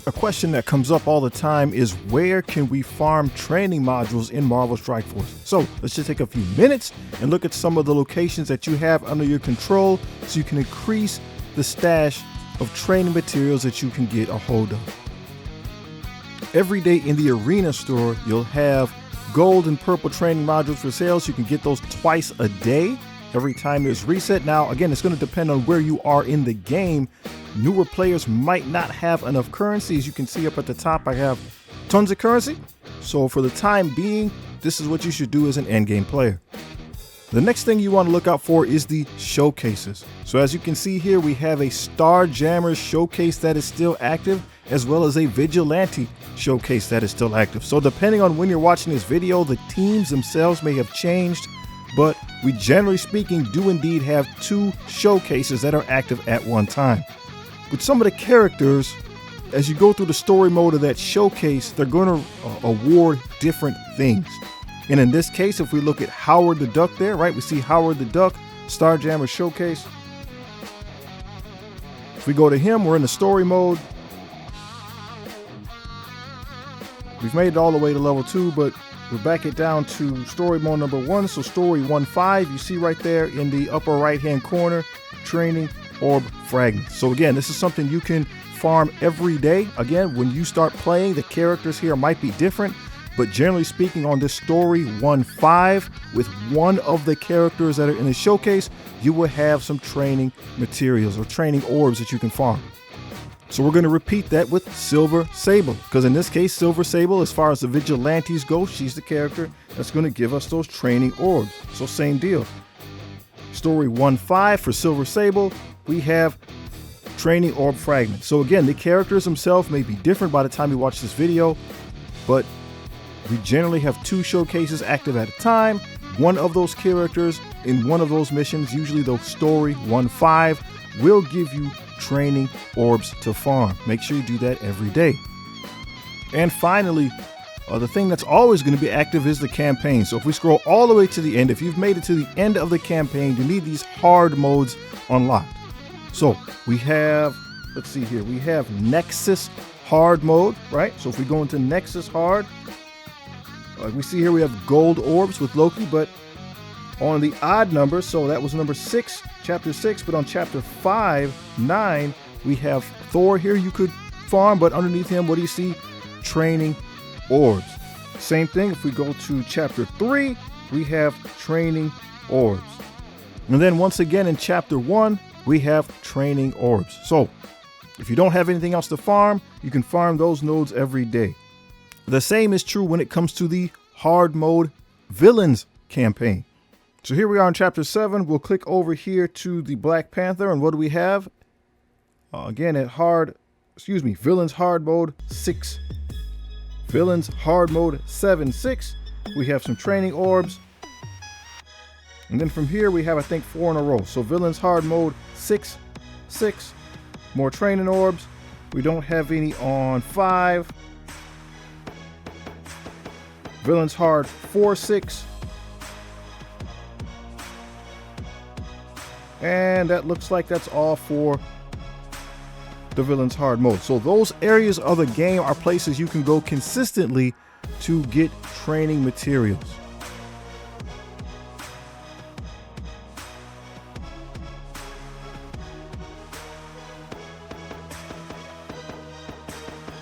A question that comes up all the time is, where can we farm training modules in Marvel Strike Force? So let's just take a few minutes and look at some of the locations that you have under your control so you can increase the stash of training materials that you can get a hold of. Every day in the arena store, you'll have gold and purple training modules for sale, so you can get those twice a day every time there's reset. Now, again, it's going to depend on where you are in the game. Newer players might not have enough currency. As you can see up at the top, I have tons of currency. So for the time being, this is what you should do as an endgame player. The next thing you want to look out for is the showcases. So as you can see here, we have a Starjammer showcase that is still active, as well as a Vigilante showcase that is still active. So depending on when you're watching this video, the teams themselves may have changed, but we generally speaking do indeed have two showcases that are active at one time. With some of the characters, as you go through the story mode of that showcase, they're going to award different things. And in this case, if we look at Howard the Duck there, right, we see Howard the Duck, Starjammer showcase. If we go to him, we're in the story mode. We've made it all the way to level 2, but we'll back it down to story mode number 1. So story 1.5, you see right there in the upper right hand corner, training orb fragments. So again, this is something you can farm every day. Again, when you start playing, the characters here might be different, but generally speaking, on this story 1.5, with one of the characters that are in the showcase, you will have some training materials or training orbs that you can farm. So we're going to repeat that with Silver Sable, because in this case, Silver Sable, as far as the Vigilantes go, she's the character that's going to give us those training orbs. So same deal. Story 1.5 for Silver Sable, we have training orb fragments. So again, the characters themselves may be different by the time you watch this video, but we generally have two showcases active at a time. One of those characters in one of those missions, usually the story 1.5, will give you training orbs to farm. Make sure you do that every day. And finally, the thing that's always going to be active is the campaign. So if we scroll all the way to the end, if you've made it to the end of the campaign, you need these hard modes unlocked. So we have, let's see here, we have Nexus hard mode, right? So if we go into Nexus hard, we see here we have gold orbs with Loki, but on the odd number, so that was number 6, chapter 6, but on chapter 5, 9, we have Thor here you could farm, but underneath him, what do you see? Training orbs. Same thing, if we go to chapter 3, we have training orbs. And then once again in chapter 1, we have training orbs. So if you don't have anything else to farm, you can farm those nodes every day. The same is true when it comes to the hard mode villains campaign. So here we are in chapter 7. We'll click over here to the Black Panther, and what do we have? Again at villains hard mode 6. Villains hard mode 7.6. We have some training orbs. And then from here we have, I think, 4 in a row. So villains hard mode 6.6. More training orbs. We don't have any on 5. Villains hard 4.6. And that looks like that's all for the villains hard mode. So those areas of the game are places you can go consistently to get training materials.